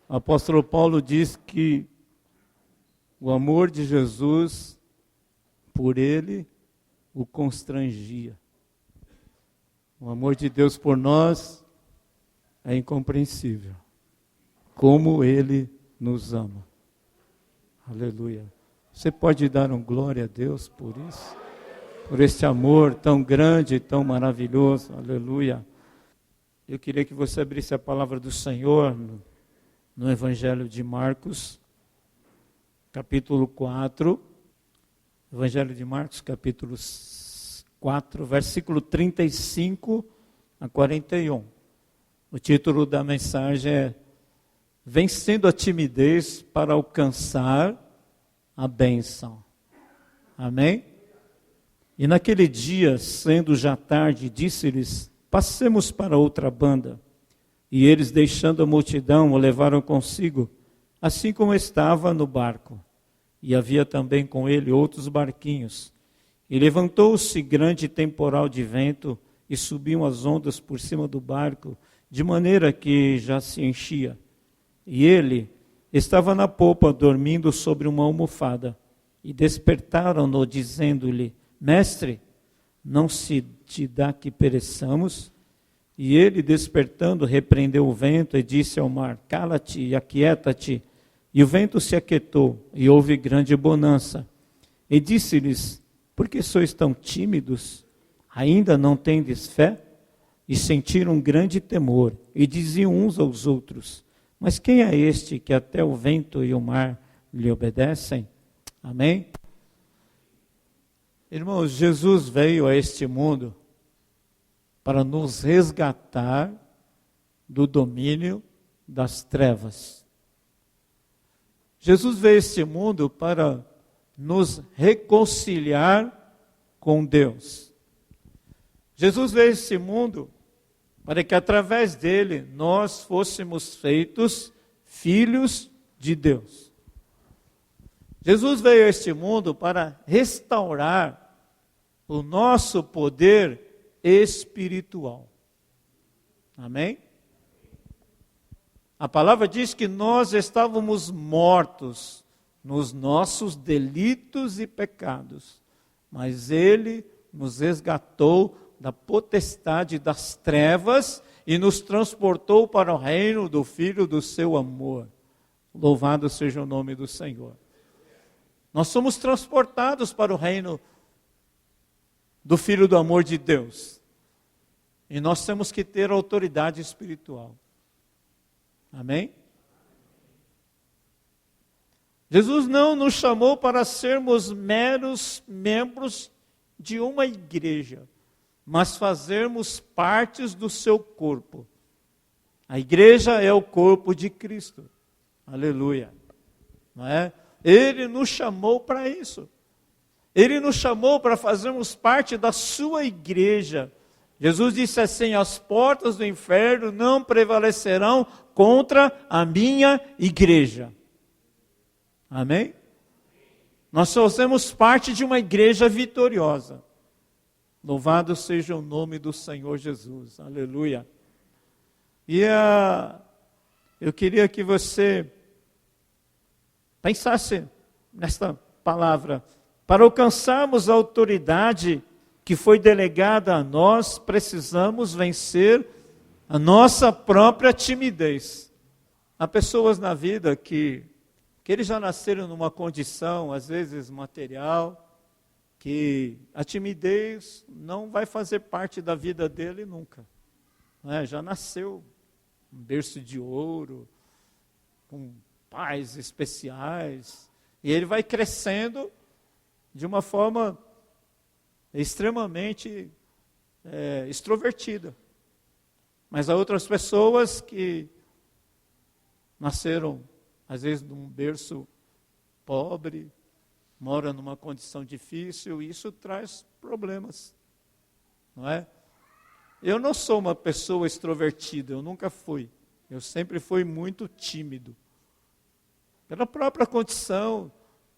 O apóstolo Paulo diz que o amor de Jesus por ele o constrangia. O amor de Deus por nós é incompreensível. Como ele nos ama. Aleluia. Você pode dar um glória a Deus por isso? Por este amor tão grande e tão maravilhoso. Aleluia. Eu queria que você abrisse a palavra do Senhor no Evangelho de Marcos, capítulo 4. Evangelho de Marcos, capítulo 4, versículo 35 a 41. O título da mensagem é Vencendo a timidez para alcançar a bênção. Amém? E naquele dia, sendo já tarde, disse-lhes, passemos para outra banda. E eles, deixando a multidão, o levaram consigo, assim como estava no barco. E havia também com ele outros barquinhos. E levantou-se grande temporal de vento, e subiam as ondas por cima do barco, de maneira que já se enchia. E ele estava na popa, dormindo sobre uma almofada. E despertaram-no, dizendo-lhe, Mestre, não se te dá que pereçamos? E ele, despertando, repreendeu o vento e disse ao mar, cala-te e aquieta-te. E o vento se aquietou, e houve grande bonança. E disse-lhes, por que sois tão tímidos? Ainda não tendes fé? E sentiram um grande temor, e diziam uns aos outros, mas quem é este que até o vento e o mar lhe obedecem? Amém? Irmãos, Jesus veio a este mundo para nos resgatar do domínio das trevas. Jesus veio a este mundo para nos reconciliar com Deus. Jesus veio a este mundo para que através dele nós fôssemos feitos filhos de Deus. Jesus veio a este mundo para restaurar o nosso poder espiritual. Amém? A palavra diz que nós estávamos mortos nos nossos delitos e pecados, mas ele nos resgatou da potestade das trevas e nos transportou para o reino do Filho do seu amor. Louvado seja o nome do Senhor. Nós somos transportados para o reino do Filho do amor de Deus. E nós temos que ter autoridade espiritual. Amém? Jesus não nos chamou para sermos meros membros de uma igreja, mas fazermos partes do seu corpo. A igreja é o corpo de Cristo. Aleluia. Não é? Ele nos chamou para isso. Ele nos chamou para fazermos parte da sua igreja. Jesus disse assim, as portas do inferno não prevalecerão contra a minha igreja. Amém? Nós fazemos parte de uma igreja vitoriosa. Louvado seja o nome do Senhor Jesus. Aleluia. E eu queria que você pensasse nesta palavra. Para alcançarmos a autoridade que foi delegada a nós, precisamos vencer a nossa própria timidez. Há pessoas na vida que eles já nasceram numa condição, às vezes material, que a timidez não vai fazer parte da vida dele nunca. Já nasceu um berço de ouro, com pais especiais, e ele vai crescendo de uma forma extremamente extrovertida. Mas há outras pessoas que nasceram, às vezes, num berço pobre, moram numa condição difícil, e isso traz problemas, não é? Eu não sou uma pessoa extrovertida, eu nunca fui. Eu sempre fui muito tímido. Pela própria condição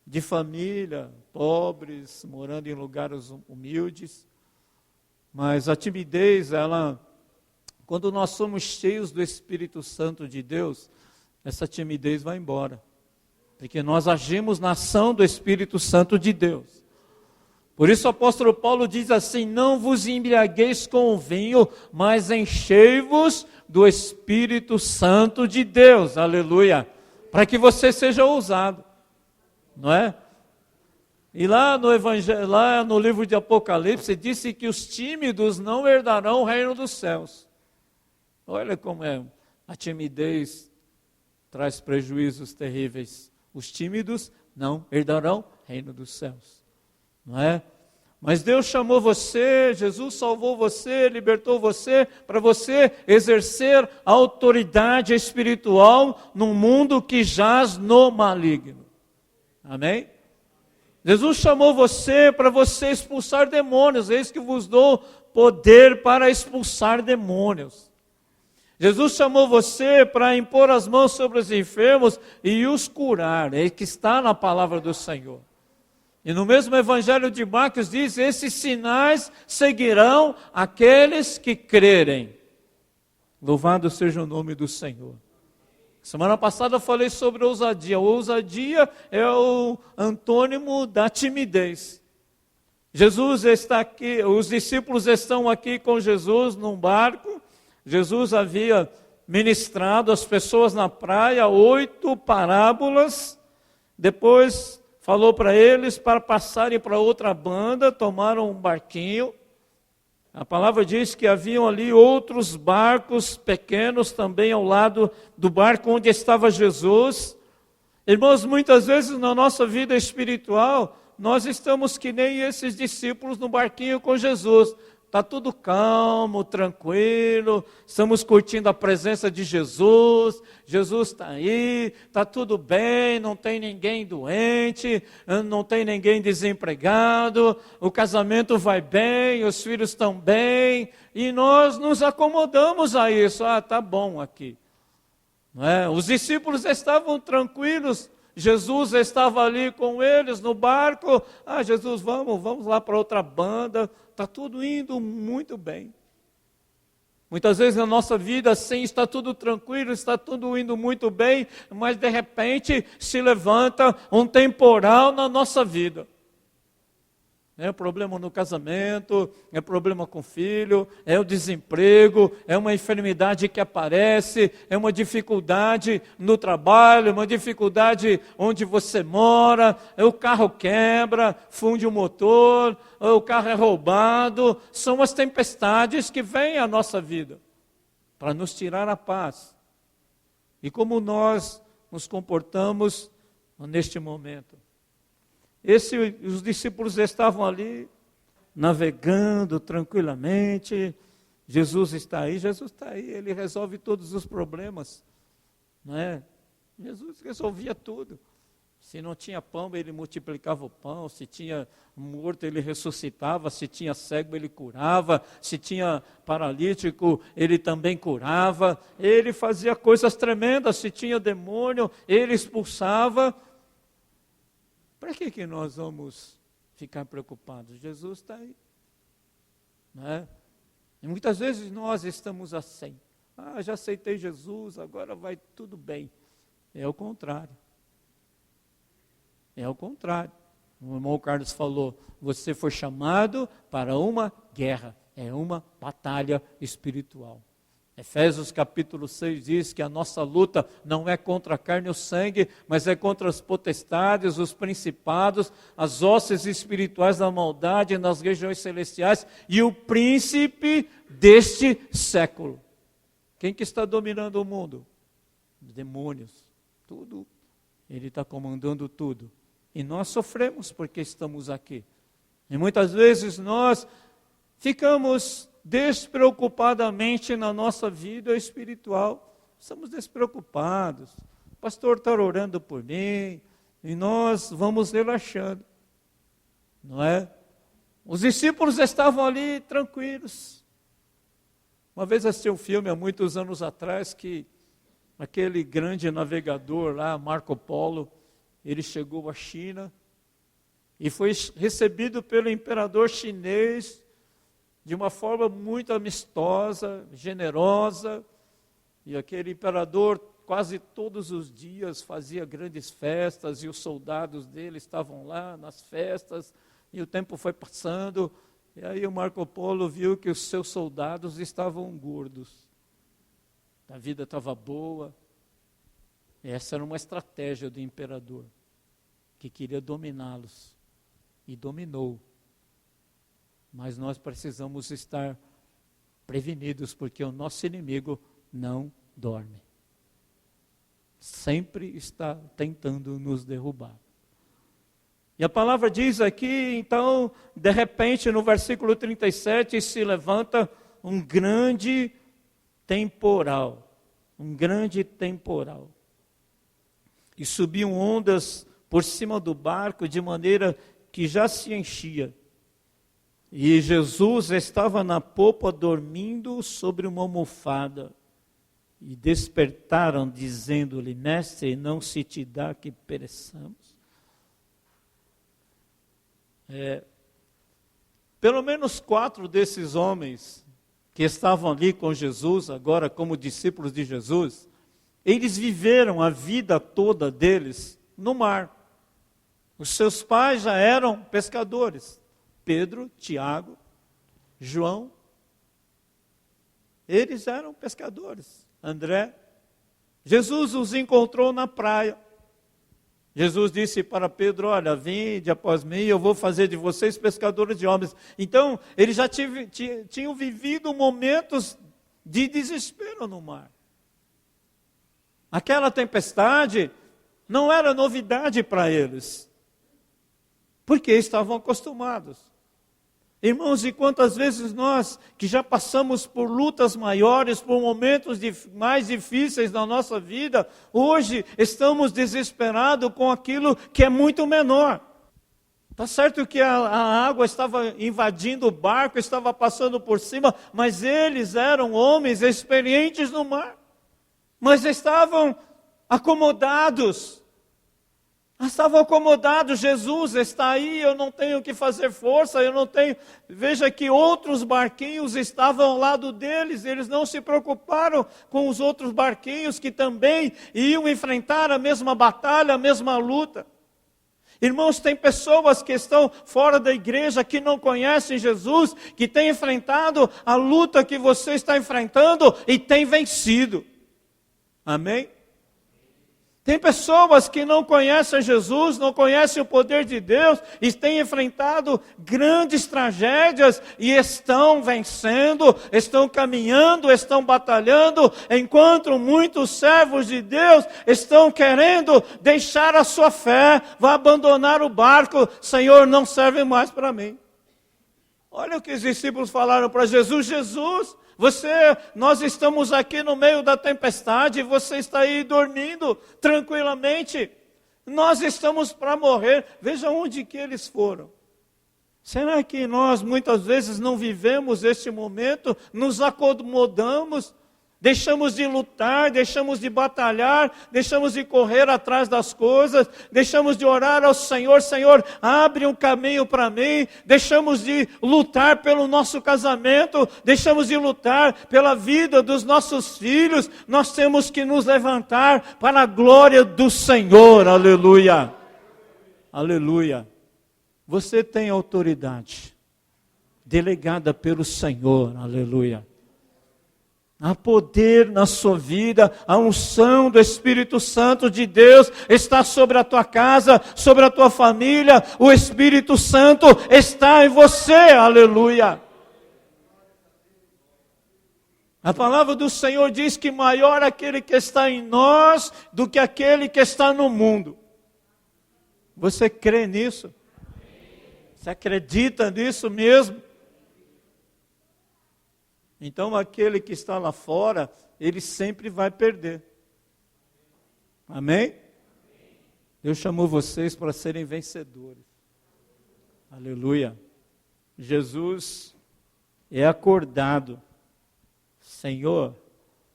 de família, pobres, morando em lugares humildes. Mas a timidez, quando nós somos cheios do Espírito Santo de Deus, essa timidez vai embora. Porque nós agimos na ação do Espírito Santo de Deus. Por isso o apóstolo Paulo diz assim: não vos embriagueis com o vinho, mas enchei-vos do Espírito Santo de Deus. Aleluia! Para que você seja ousado. Não é? E lá no Evangelho, lá no livro de Apocalipse, disse que os tímidos não herdarão o reino dos céus. Olha como é, a timidez traz prejuízos terríveis. Os tímidos não herdarão o reino dos céus. Não é? Mas Deus chamou você, Jesus salvou você, libertou você, para você exercer a autoridade espiritual num mundo que jaz no maligno. Amém? Jesus chamou você para você expulsar demônios, eis que vos dou poder para expulsar demônios. Jesus chamou você para impor as mãos sobre os enfermos e os curar, é que está na palavra do Senhor. E no mesmo Evangelho de Marcos diz: esses sinais seguirão aqueles que crerem. Louvado seja o nome do Senhor. Semana passada eu falei sobre ousadia. Ousadia é o antônimo da timidez. Jesus está aqui, os discípulos estão aqui com Jesus num barco. Jesus havia ministrado as pessoas na praia 8 parábolas. Depois falou para eles para passarem para outra banda, tomaram um barquinho. A palavra diz que haviam ali outros barcos pequenos também ao lado do barco onde estava Jesus. Irmãos, muitas vezes na nossa vida espiritual, nós estamos que nem esses discípulos no barquinho com Jesus. Está tudo calmo, tranquilo, estamos curtindo a presença de Jesus, Jesus está aí, está tudo bem, não tem ninguém doente, não tem ninguém desempregado, o casamento vai bem, os filhos estão bem, e nós nos acomodamos a isso. Está bom aqui. Não é? Os discípulos estavam tranquilos, Jesus estava ali com eles no barco. Jesus, vamos lá para outra banda. Está tudo indo muito bem. Muitas vezes na nossa vida assim, está tudo tranquilo, está tudo indo muito bem, mas de repente se levanta um temporal na nossa vida. É problema no casamento, é problema com o filho, é o desemprego, é uma enfermidade que aparece, é uma dificuldade no trabalho, uma dificuldade onde você mora, o carro quebra, funde o motor, o carro é roubado. São as tempestades que vêm à nossa vida para nos tirar a paz. E como nós nos comportamos neste momento? Os discípulos estavam ali, navegando tranquilamente. Jesus está aí, Ele resolve todos os problemas. Não é? Jesus resolvia tudo. Se não tinha pão, Ele multiplicava o pão. Se tinha morto, Ele ressuscitava. Se tinha cego, Ele curava. Se tinha paralítico, Ele também curava. Ele fazia coisas tremendas. Se tinha demônio, Ele expulsava. Para que nós vamos ficar preocupados? Jesus está aí. Não é? E muitas vezes nós estamos assim. Já aceitei Jesus, agora vai tudo bem. É o contrário. É o contrário. O irmão Carlos falou, você foi chamado para uma guerra. É uma batalha espiritual. Efésios capítulo 6 diz que a nossa luta não é contra a carne e o sangue, mas é contra as potestades, os principados, as hostes espirituais da maldade nas regiões celestiais e o príncipe deste século. Quem que está dominando o mundo? Os demônios. Tudo. Ele está comandando tudo. E nós sofremos porque estamos aqui. E muitas vezes nós ficamos despreocupadamente na nossa vida espiritual. Estamos despreocupados. O pastor está orando por mim e nós vamos relaxando. Não é? Os discípulos estavam ali tranquilos. Uma vez assisti um filme há muitos anos atrás que aquele grande navegador lá, Marco Polo, ele chegou à China e foi recebido pelo imperador chinês de uma forma muito amistosa, generosa, e aquele imperador quase todos os dias fazia grandes festas, e os soldados dele estavam lá nas festas, e o tempo foi passando, e aí o Marco Polo viu que os seus soldados estavam gordos. A vida estava boa. Essa era uma estratégia do imperador, que queria dominá-los, e dominou. Mas nós precisamos estar prevenidos, porque o nosso inimigo não dorme. Sempre está tentando nos derrubar. E a palavra diz aqui, então, de repente, no versículo 37, se levanta um grande temporal. Um grande temporal. E subiam ondas por cima do barco, de maneira que já se enchia. E Jesus estava na popa dormindo sobre uma almofada. E despertaram, dizendo-lhe: Mestre, não se te dá que pereçamos? Pelo menos 4 desses homens que estavam ali com Jesus, agora como discípulos de Jesus, eles viveram a vida toda deles no mar. Os seus pais já eram pescadores. Pedro, Tiago, João, eles eram pescadores. André, Jesus os encontrou na praia. Jesus disse para Pedro: olha, vinde após mim, eu vou fazer de vocês pescadores de homens. Então, eles já tinham vivido momentos de desespero no mar. Aquela tempestade não era novidade para eles, porque estavam acostumados. Irmãos, e quantas vezes nós, que já passamos por lutas maiores, por momentos mais difíceis na nossa vida, hoje estamos desesperados com aquilo que é muito menor. Está certo que a água estava invadindo o barco, estava passando por cima, mas eles eram homens experientes no mar. Mas estavam acomodados. Estavam acomodados. Jesus está aí, eu não tenho que fazer força, eu não tenho... Veja que outros barquinhos estavam ao lado deles, eles não se preocuparam com os outros barquinhos que também iam enfrentar a mesma batalha, a mesma luta. Irmãos, tem pessoas que estão fora da igreja, que não conhecem Jesus, que têm enfrentado a luta que você está enfrentando e têm vencido. Amém? Tem pessoas que não conhecem Jesus, não conhecem o poder de Deus, e têm enfrentado grandes tragédias e estão vencendo, estão caminhando, estão batalhando, enquanto muitos servos de Deus estão querendo deixar a sua fé, vão abandonar o barco. Senhor, não serve mais para mim. Olha o que os discípulos falaram para Jesus: Jesus, nós estamos aqui no meio da tempestade, você está aí dormindo tranquilamente. Nós estamos para morrer. Veja onde que eles foram. Será que nós muitas vezes não vivemos este momento, nos acomodamos, deixamos de lutar, deixamos de batalhar, deixamos de correr atrás das coisas, deixamos de orar ao Senhor: Senhor, abre um caminho para mim, deixamos de lutar pelo nosso casamento, deixamos de lutar pela vida dos nossos filhos. Nós temos que nos levantar para a glória do Senhor. Aleluia, aleluia. Você tem autoridade delegada pelo Senhor. Aleluia. Há poder na sua vida, a unção do Espírito Santo de Deus está sobre a tua casa, sobre a tua família. O Espírito Santo está em você, aleluia. A palavra do Senhor diz que maior é aquele que está em nós do que aquele que está no mundo. Você crê nisso? Você acredita nisso mesmo? Então aquele que está lá fora, ele sempre vai perder. Amém? Deus chamou vocês para serem vencedores. Aleluia. Jesus é acordado. Senhor,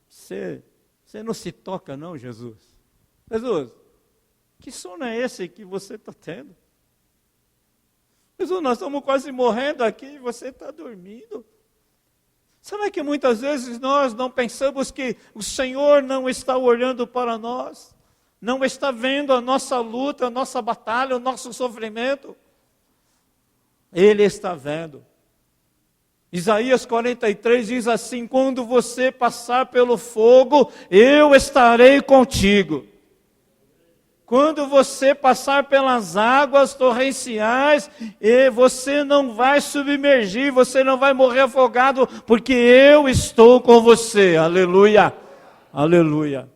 você não se toca não, Jesus? Jesus, que sono é esse que você está tendo? Jesus, nós estamos quase morrendo aqui e você está dormindo. Será que muitas vezes nós não pensamos que o Senhor não está olhando para nós? Não está vendo a nossa luta, a nossa batalha, o nosso sofrimento? Ele está vendo. Isaías 43 diz assim: quando você passar pelo fogo, eu estarei contigo. Quando você passar pelas águas torrenciais, você não vai submergir, você não vai morrer afogado, porque eu estou com você. Aleluia, aleluia.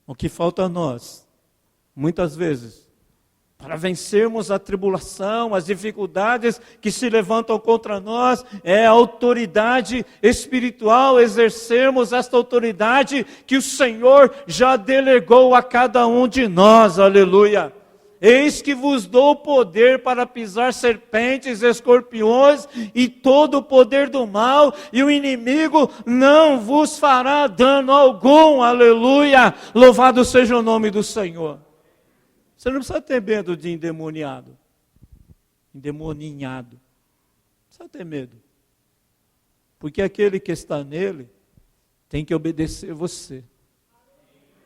O que falta a nós, muitas vezes, para vencermos a tribulação, as dificuldades que se levantam contra nós, é a autoridade espiritual, exercermos esta autoridade que o Senhor já delegou a cada um de nós, aleluia. Eis que vos dou poder para pisar serpentes, escorpiões e todo o poder do mal, e o inimigo não vos fará dano algum, aleluia. Louvado seja o nome do Senhor. Você não precisa ter medo de endemoninhado. Não precisa ter medo. Porque aquele que está nele tem que obedecer você.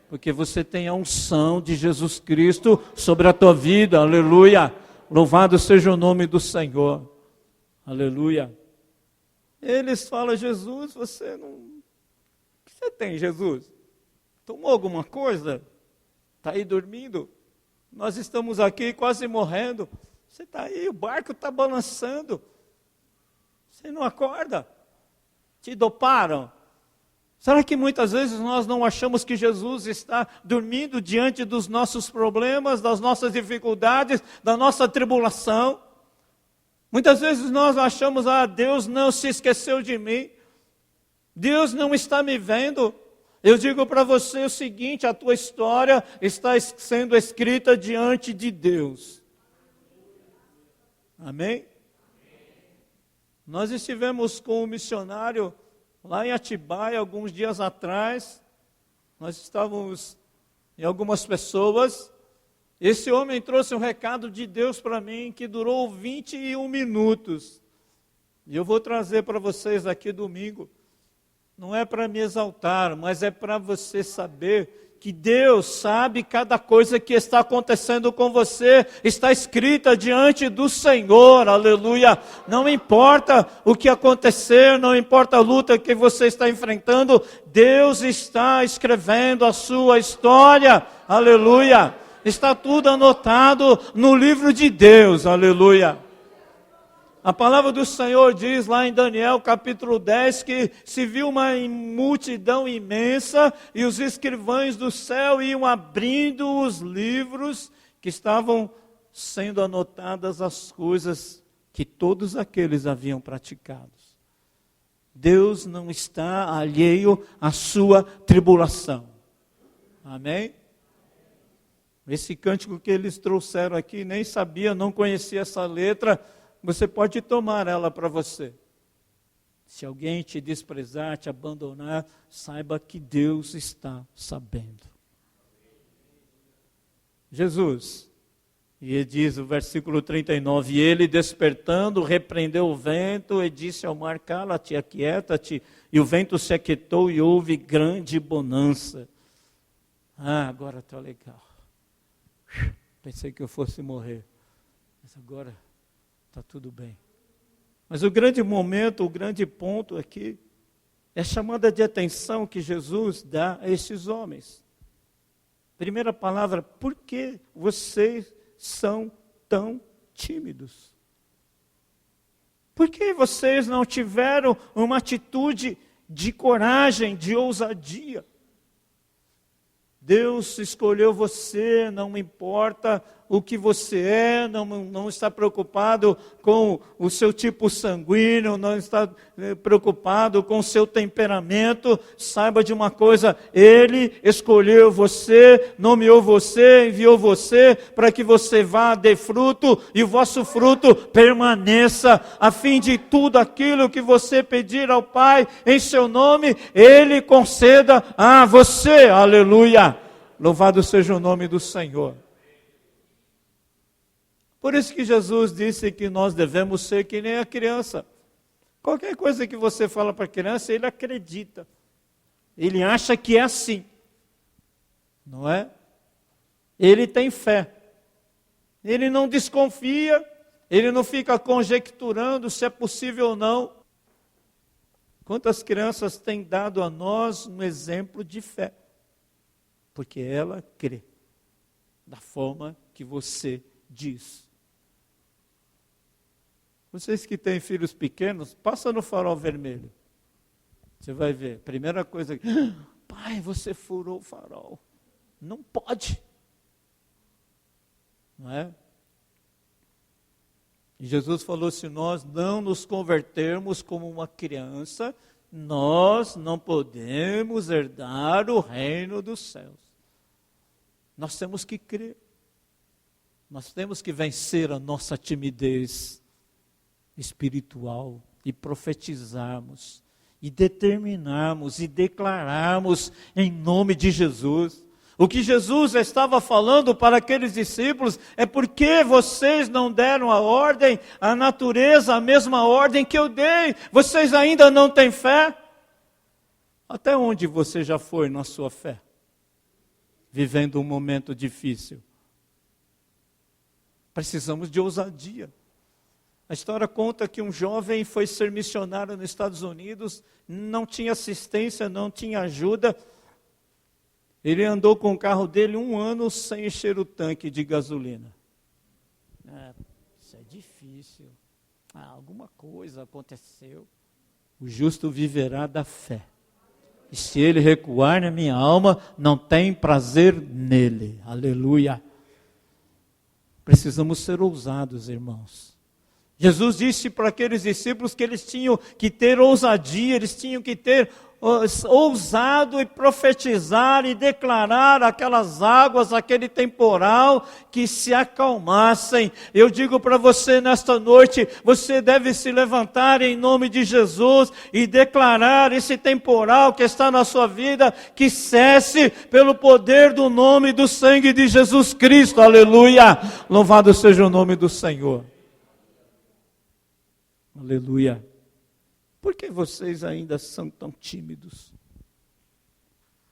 Porque você tem a unção de Jesus Cristo sobre a tua vida. Aleluia. Louvado seja o nome do Senhor. Aleluia. Eles falam: Jesus, você não... O que você tem, Jesus? Tomou alguma coisa? Está aí dormindo? Nós estamos aqui quase morrendo. Você está aí, o barco está balançando. Você não acorda? Te doparam? Será que muitas vezes nós não achamos que Jesus está dormindo diante dos nossos problemas, das nossas dificuldades, da nossa tribulação? Muitas vezes nós achamos: Deus não se esqueceu de mim. Deus não está me vendo. Eu digo para você o seguinte: a tua história está sendo escrita diante de Deus. Amém? Nós estivemos com um missionário lá em Atibaia alguns dias atrás. Nós estávamos em algumas pessoas. Esse homem trouxe um recado de Deus para mim que durou 21 minutos. E eu vou trazer para vocês aqui domingo. Não é para me exaltar, mas é para você saber que Deus sabe cada coisa que está acontecendo com você, está escrita diante do Senhor, aleluia. Não importa o que acontecer, não importa a luta que você está enfrentando, Deus está escrevendo a sua história, aleluia. Está tudo anotado no livro de Deus, aleluia. A palavra do Senhor diz lá em Daniel capítulo 10 que se viu uma multidão imensa e os escrivães do céu iam abrindo os livros que estavam sendo anotadas as coisas que todos aqueles haviam praticado. Deus não está alheio à sua tribulação. Amém? Esse cântico que eles trouxeram aqui, nem sabia, não conhecia essa letra. Você pode tomar ela para você. Se alguém te desprezar, te abandonar, saiba que Deus está sabendo. Jesus, e ele diz o versículo 39, e ele despertando, repreendeu o vento e disse ao mar: cala-te, aquieta-te, e o vento se aquietou e houve grande bonança. Agora está legal. Pensei que eu fosse morrer, mas agora está tudo bem. Mas o grande momento, o grande ponto aqui, é a chamada de atenção que Jesus dá a esses homens. Primeira palavra: por que vocês são tão tímidos? Por que vocês não tiveram uma atitude de coragem, de ousadia? Deus escolheu você, não importa o que você é, não está preocupado com o seu tipo sanguíneo, não está preocupado com o seu temperamento. Saiba de uma coisa: Ele escolheu você, nomeou você, enviou você para que você vá, dê fruto e o vosso fruto permaneça, a fim de tudo aquilo que você pedir ao Pai em seu nome, Ele conceda a você. Aleluia! Louvado seja o nome do Senhor. Por isso que Jesus disse que nós devemos ser que nem a criança. Qualquer coisa que você fala para a criança, ele acredita. Ele acha que é assim. Não é? Ele tem fé. Ele não desconfia, ele não fica conjecturando se é possível ou não. Quantas crianças têm dado a nós um exemplo de fé? Porque ela crê da forma que você diz. Vocês que têm filhos pequenos, passa no farol vermelho. Você vai ver, primeira coisa, pai, você furou o farol. Não pode. Não é? E Jesus falou, se nós não nos convertermos como uma criança, nós não podemos herdar o reino dos céus. Nós temos que crer. Nós temos que vencer a nossa timidez espiritual e profetizarmos, e determinarmos e declararmos em nome de Jesus. O que Jesus estava falando para aqueles discípulos é porque vocês não deram a ordem, a natureza, a mesma ordem que eu dei. Vocês ainda não têm fé? Até onde você já foi na sua fé? Vivendo um momento difícil. Precisamos de ousadia. A história conta que um jovem foi ser missionário nos Estados Unidos, não tinha assistência, não tinha ajuda. Ele andou com o carro dele 1 ano sem encher o tanque de gasolina. Isso é difícil. Alguma coisa aconteceu. O justo viverá da fé. E se ele recuar na minha alma, não tem prazer nele. Aleluia. Precisamos ser ousados, irmãos. Jesus disse para aqueles discípulos que eles tinham que ter ousadia, eles tinham que ter ousado e profetizar e declarar aquelas águas, aquele temporal, que se acalmassem. Eu digo para você nesta noite, você deve se levantar em nome de Jesus e declarar esse temporal que está na sua vida, que cesse pelo poder do nome e do sangue de Jesus Cristo. Aleluia! Louvado seja o nome do Senhor. Aleluia. Por que vocês ainda são tão tímidos?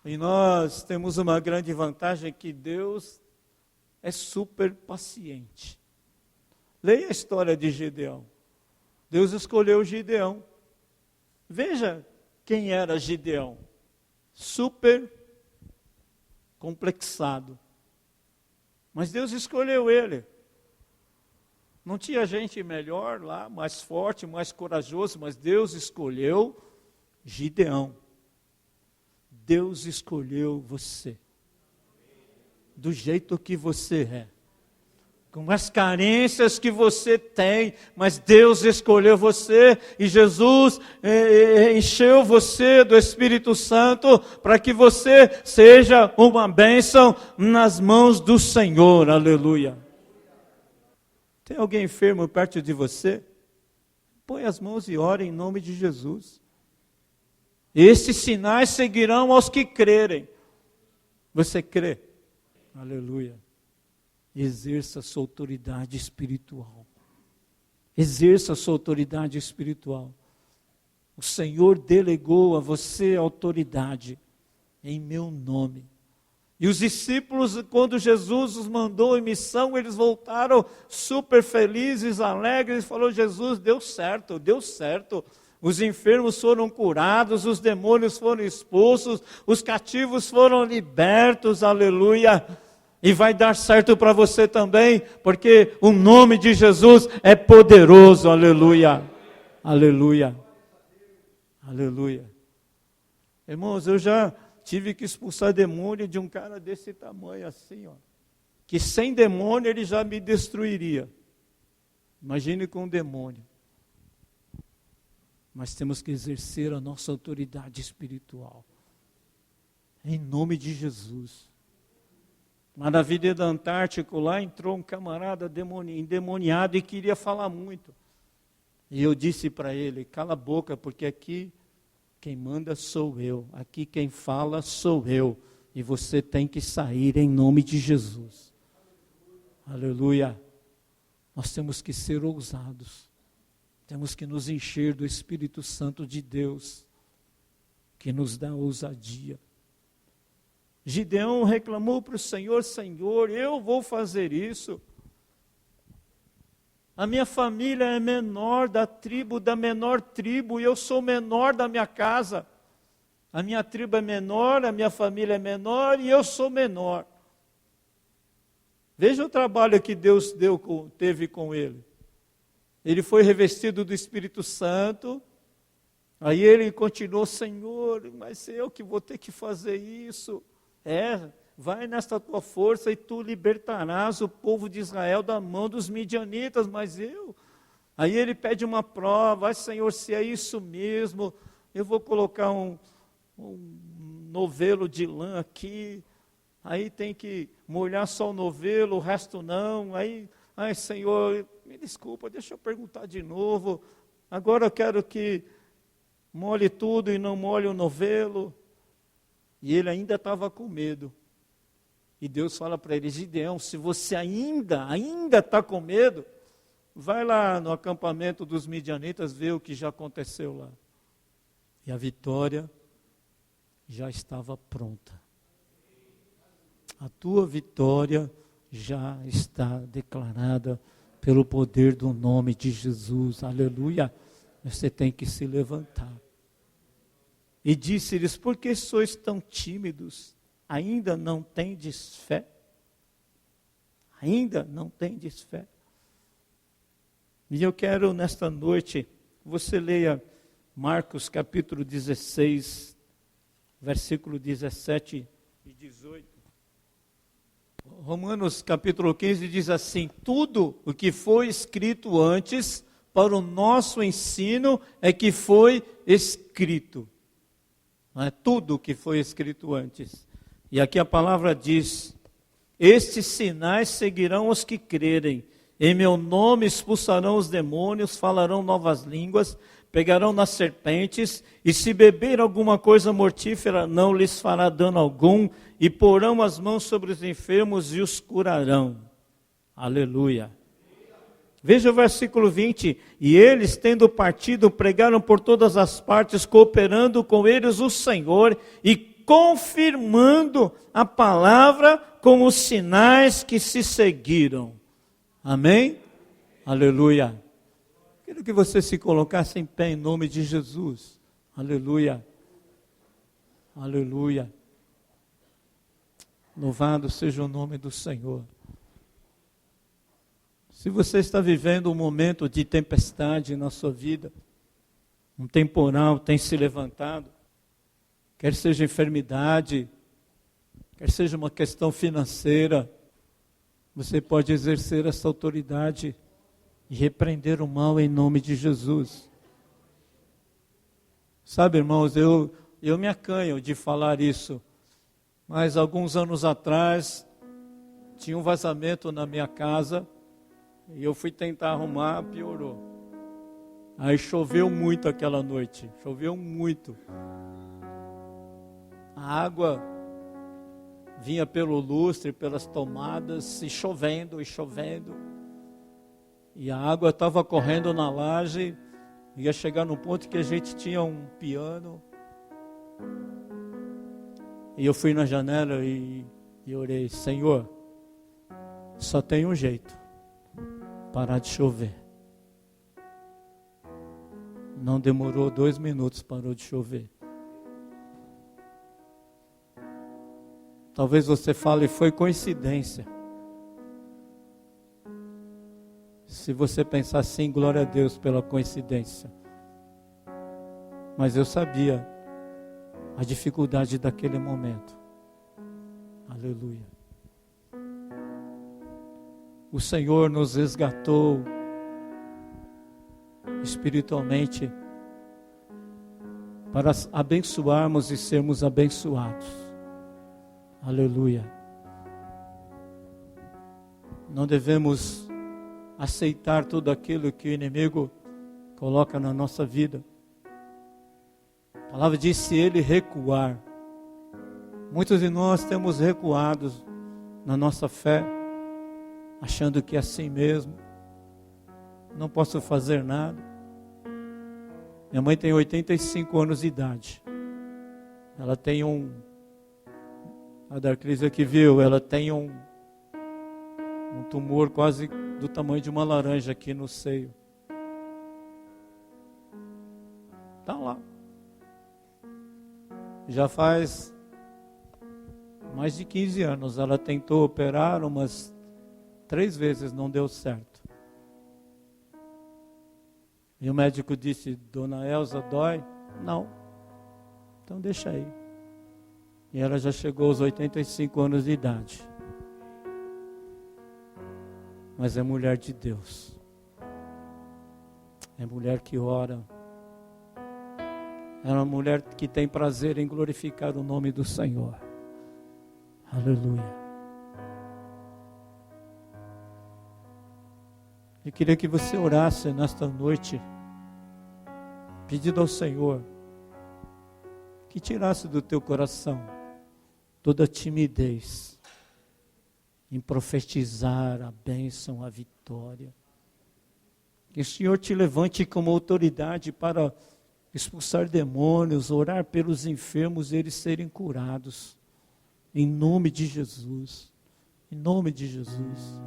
E nós temos uma grande vantagem, que Deus é super paciente. Leia a história de Gideão. Deus escolheu Gideão. Veja quem era Gideão. Super complexado. Mas Deus escolheu ele. Não tinha gente melhor lá, mais forte, mais corajoso, mas Deus escolheu Gideão. Deus escolheu você. Do jeito que você é. Com as carências que você tem, mas Deus escolheu você, e Jesus encheu você do Espírito Santo, para que você seja uma bênção nas mãos do Senhor. Aleluia. Tem alguém enfermo perto de você? Põe as mãos e ore em nome de Jesus. Estes sinais seguirão aos que crerem. Você crê? Aleluia. Exerça a sua autoridade espiritual. Exerça a sua autoridade espiritual. O Senhor delegou a você autoridade em meu nome. E os discípulos, quando Jesus os mandou em missão, eles voltaram super felizes, alegres, e falou, Jesus, deu certo, deu certo. Os enfermos foram curados, os demônios foram expulsos, os cativos foram libertos, aleluia. E vai dar certo para você também, porque o nome de Jesus é poderoso, aleluia. Aleluia. Aleluia. Irmãos, eu já tive que expulsar demônio de um cara desse tamanho assim, ó. Que sem demônio ele já me destruiria. Imagine com um demônio. Mas temos que exercer a nossa autoridade espiritual. Em nome de Jesus. Mas na vida do Antártico lá entrou um camarada endemoniado e queria falar muito. E eu disse para ele, cala a boca, porque aqui quem manda sou eu, aqui quem fala sou eu, e você tem que sair em nome de Jesus. Aleluia. Nós temos que ser ousados, temos que nos encher do Espírito Santo de Deus, que nos dá ousadia. Gideão reclamou para o Senhor: Senhor, eu vou fazer isso. A minha família é menor da menor tribo, e eu sou menor da minha casa. A minha tribo é menor, a minha família é menor, e eu sou menor. Veja o trabalho que Deus teve com ele. Ele foi revestido do Espírito Santo. Aí ele continuou: Senhor, mas eu que vou ter que fazer isso. Vai nesta tua força e tu libertarás o povo de Israel da mão dos midianitas, mas eu... Aí ele pede uma prova: Senhor, se é isso mesmo, eu vou colocar um novelo de lã aqui, aí tem que molhar só o novelo, o resto não. Aí, Senhor, me desculpa, deixa eu perguntar de novo. Agora eu quero que molhe tudo e não molhe o novelo. E ele ainda estava com medo. E Deus fala para ele: Gideão, se você ainda está com medo, vai lá no acampamento dos midianitas ver o que já aconteceu lá. E a vitória já estava pronta. A tua vitória já está declarada pelo poder do nome de Jesus. Aleluia. Você tem que se levantar. E disse-lhes: por que sois tão tímidos? Ainda não tendes fé? Ainda não tendes fé? E eu quero nesta noite, você leia Marcos capítulo 16, versículo 17 e 18. Romanos capítulo 15 diz assim: tudo o que foi escrito antes para o nosso ensino é que foi escrito. Não é tudo o que foi escrito antes. E aqui a palavra diz: estes sinais seguirão os que crerem. Em meu nome expulsarão os demônios, falarão novas línguas, pegarão nas serpentes, e se beber alguma coisa mortífera, não lhes fará dano algum, e porão as mãos sobre os enfermos e os curarão. Aleluia. Veja o versículo 20. E eles, tendo partido, pregaram por todas as partes, cooperando com eles o Senhor, e confirmando a palavra com os sinais que se seguiram. Amém? Aleluia. Quero que você se colocasse em pé em nome de Jesus. Aleluia. Aleluia. Louvado seja o nome do Senhor. Se você está vivendo um momento de tempestade na sua vida, um temporal tem se levantado, quer seja enfermidade, quer seja uma questão financeira, você pode exercer essa autoridade e repreender o mal em nome de Jesus. Sabe, irmãos, eu me acanho de falar isso, mas alguns anos atrás tinha um vazamento na minha casa e eu fui tentar arrumar, piorou. Aí choveu muito aquela noite, choveu muito. A água vinha pelo lustre, pelas tomadas, e chovendo. E a água estava correndo na laje, ia chegar no ponto que a gente tinha um piano. E eu fui na janela e orei: Senhor, só tem um jeito, parar de chover. Não demorou 2 minutos, parou de chover. Talvez você fale: foi coincidência. Se você pensar assim, glória a Deus pela coincidência. Mas eu sabia a dificuldade daquele momento. Aleluia. O Senhor nos resgatou espiritualmente para abençoarmos e sermos abençoados. Aleluia. Não devemos aceitar tudo aquilo que o inimigo coloca na nossa vida. A palavra diz: se ele recuar. Muitos de nós temos recuado na nossa fé, achando que é assim mesmo, não posso fazer nada. Minha mãe tem 85 anos de idade. Ela tem a Darclise aqui viu, ela tem um tumor quase do tamanho de uma laranja aqui no seio. Está lá. Já faz mais de 15 anos. Ela tentou operar umas 3 vezes, não deu certo. E o médico disse, Dona Elza, dói? Não. Então deixa aí. E ela já chegou aos 85 anos de idade. Mas é mulher de Deus. É mulher que ora. É uma mulher que tem prazer em glorificar o nome do Senhor. Aleluia. Eu queria que você orasse nesta noite, pedindo ao Senhor que tirasse do teu coração toda timidez em profetizar a bênção, a vitória. Que o Senhor te levante como autoridade para expulsar demônios, orar pelos enfermos e eles serem curados. Em nome de Jesus. Em nome de Jesus.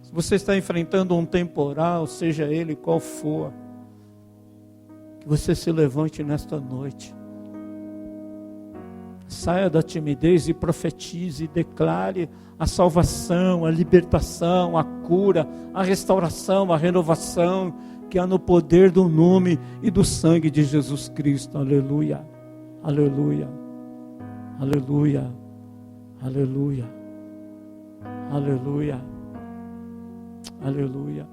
Se você está enfrentando um temporal, seja ele qual for, que você se levante nesta noite. Saia da timidez e profetize, declare a salvação, a libertação, a cura, a restauração, a renovação que há no poder do nome e do sangue de Jesus Cristo. Aleluia, aleluia, aleluia, aleluia, aleluia, aleluia.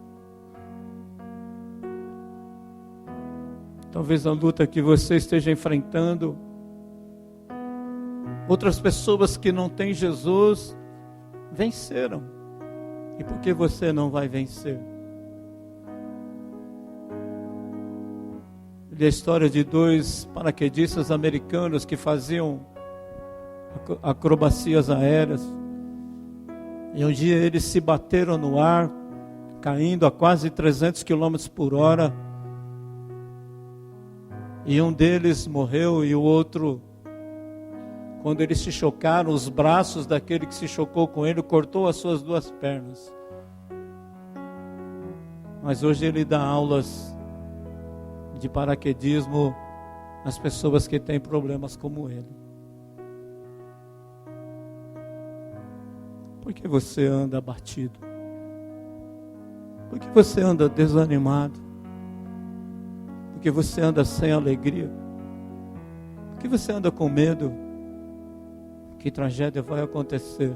Talvez a luta que você esteja enfrentando, outras pessoas que não têm Jesus venceram. E por que você não vai vencer? A história de 2 paraquedistas americanos que faziam acrobacias aéreas. E um dia eles se bateram no ar, caindo a quase 300 km por hora. E um deles morreu e o outro, quando eles se chocaram, os braços daquele que se chocou com ele cortou as suas 2 pernas. Mas hoje ele dá aulas de paraquedismo às pessoas que têm problemas como ele. Por que você anda abatido? Por que você anda desanimado? Por que você anda sem alegria? Por que você anda com medo que tragédia vai acontecer?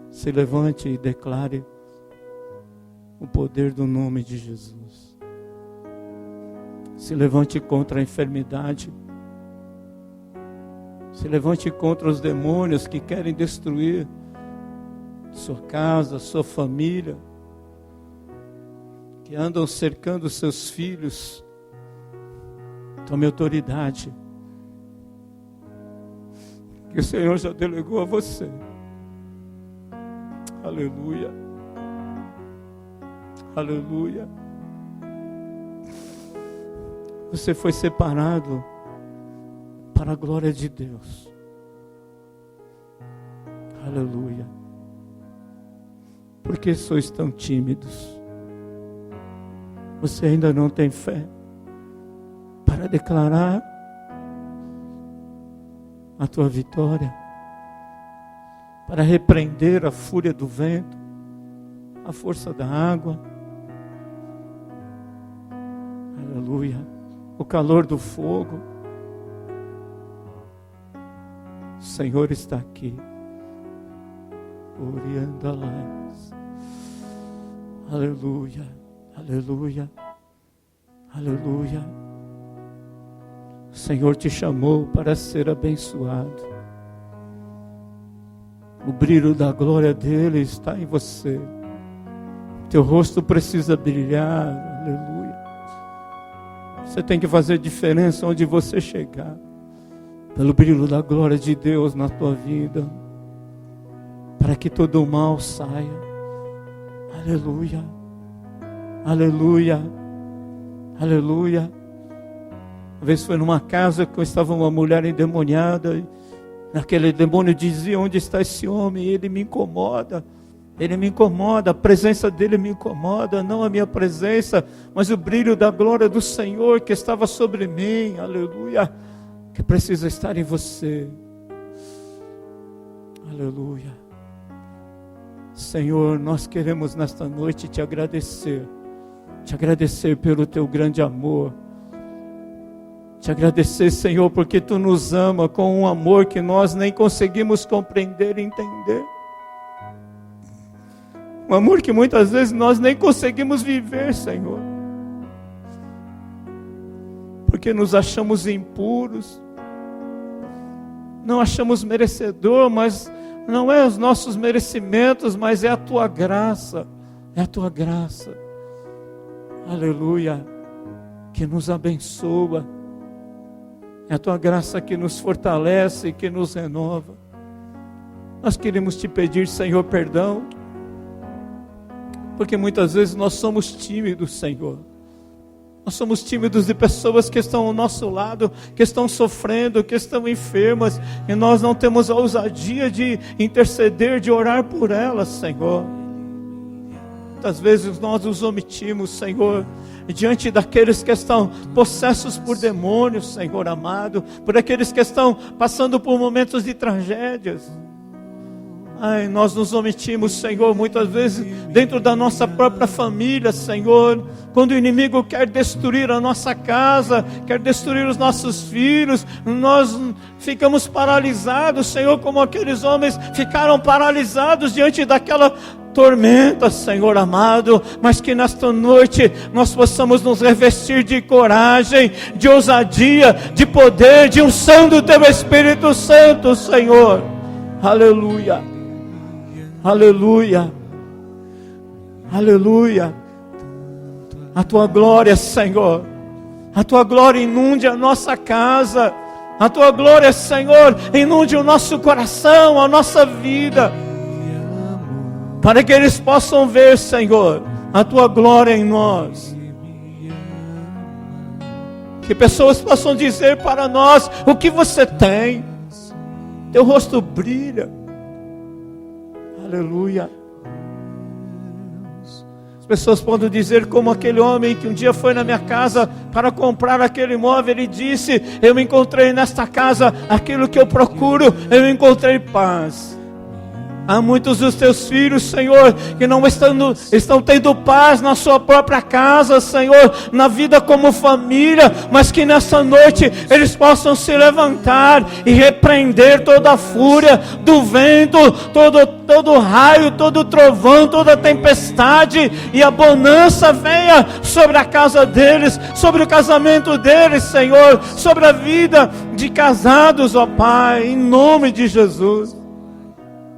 Se levante e declare o poder do nome de Jesus. Se levante contra a enfermidade. Se levante contra os demônios que querem destruir sua casa, sua família, que andam cercando seus filhos. Tome autoridade, que o Senhor já delegou a você. Aleluia. Aleluia. Você foi separado para a glória de Deus. Aleluia. Por que sois tão tímidos? Você ainda não tem fé para declarar a tua vitória, para repreender a fúria do vento, a força da água. Aleluia. O calor do fogo. O Senhor está aqui. Oriandalais. Aleluia. Aleluia. Aleluia. O Senhor te chamou para ser abençoado. O brilho da glória dele está em você. Teu rosto precisa brilhar. Aleluia. Você tem que fazer diferença onde você chegar. Pelo brilho da glória de Deus na tua vida. Para que todo o mal saia. Aleluia. Aleluia. Aleluia. Uma vez foi numa casa que estava uma mulher endemoniada. E aquele demônio dizia: onde está esse homem? Ele me incomoda. Ele me incomoda, a presença dele me incomoda, não a minha presença, mas o brilho da glória do Senhor que estava sobre mim, aleluia, que precisa estar em você, aleluia. Senhor, nós queremos nesta noite te agradecer pelo teu grande amor, te agradecer, Senhor, porque tu nos ama com um amor que nós nem conseguimos compreender e entender. Um amor que muitas vezes nós nem conseguimos viver, Senhor. Porque nos achamos impuros. Não achamos merecedor, mas não é os nossos merecimentos, mas é a Tua graça. É a Tua graça. Aleluia. Que nos abençoa. É a Tua graça que nos fortalece, que nos renova. Nós queremos Te pedir, Senhor, perdão. Porque muitas vezes nós somos tímidos, Senhor. Nós somos tímidos de pessoas que estão ao nosso lado, que estão sofrendo, que estão enfermas, e nós não temos a ousadia de interceder, de orar por elas, Senhor. Muitas vezes nós os omitimos, Senhor, diante daqueles que estão possessos por demônios, Senhor amado, por aqueles que estão passando por momentos de tragédias. Ai, nós nos omitimos, Senhor, muitas vezes dentro da nossa própria família, Senhor, quando o inimigo quer destruir a nossa casa, quer destruir os nossos filhos, nós ficamos paralisados, Senhor, como aqueles homens ficaram paralisados diante daquela tormenta, Senhor amado, mas que nesta noite nós possamos nos revestir de coragem, de ousadia, de poder, de unção do Teu Espírito Santo, Senhor. Aleluia. Aleluia, aleluia. A Tua glória, Senhor, a Tua glória inunde a nossa casa, a Tua glória, Senhor, inunde o nosso coração, a nossa vida, para que eles possam ver, Senhor, a Tua glória em nós. Que pessoas possam dizer para nós: o que você tem? Teu rosto brilha. Aleluia. As pessoas podem dizer como aquele homem que um dia foi na minha casa para comprar aquele imóvel. Ele disse: eu encontrei nesta casa aquilo que eu procuro, eu encontrei paz. Há muitos dos Teus filhos, Senhor, que não estão tendo paz na sua própria casa, Senhor, na vida como família, mas que nessa noite eles possam se levantar e repreender toda a fúria do vento, todo raio, todo trovão, toda tempestade, e a bonança venha sobre a casa deles, sobre o casamento deles, Senhor, sobre a vida de casados, ó Pai, em nome de Jesus.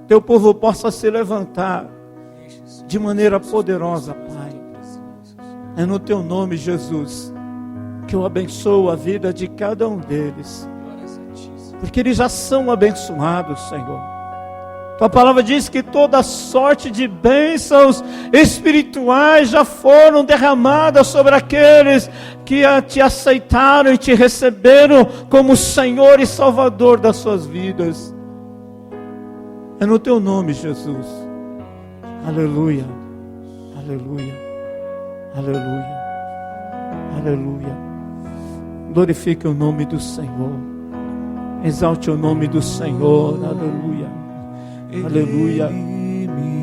Teu povo possa se levantar de maneira poderosa, Pai. É no Teu nome, Jesus, que eu abençoo a vida de cada um deles, porque eles já são abençoados, Senhor. Tua palavra diz que toda sorte de bênçãos espirituais já foram derramadas sobre aqueles que Te aceitaram e Te receberam como Senhor e Salvador das suas vidas. É no Teu nome, Jesus. Aleluia, aleluia, aleluia, aleluia. Glorifique o nome do Senhor. Exalte o nome do Senhor. Aleluia, aleluia,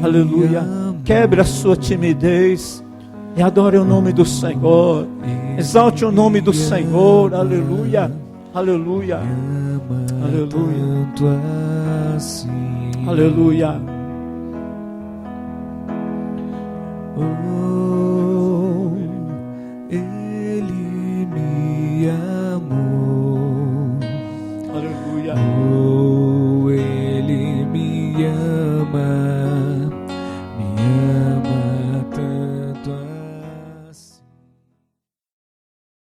aleluia. Quebre a sua timidez e adore o nome do Senhor. Exalte o nome do Senhor. Aleluia, aleluia, aleluia, aleluia.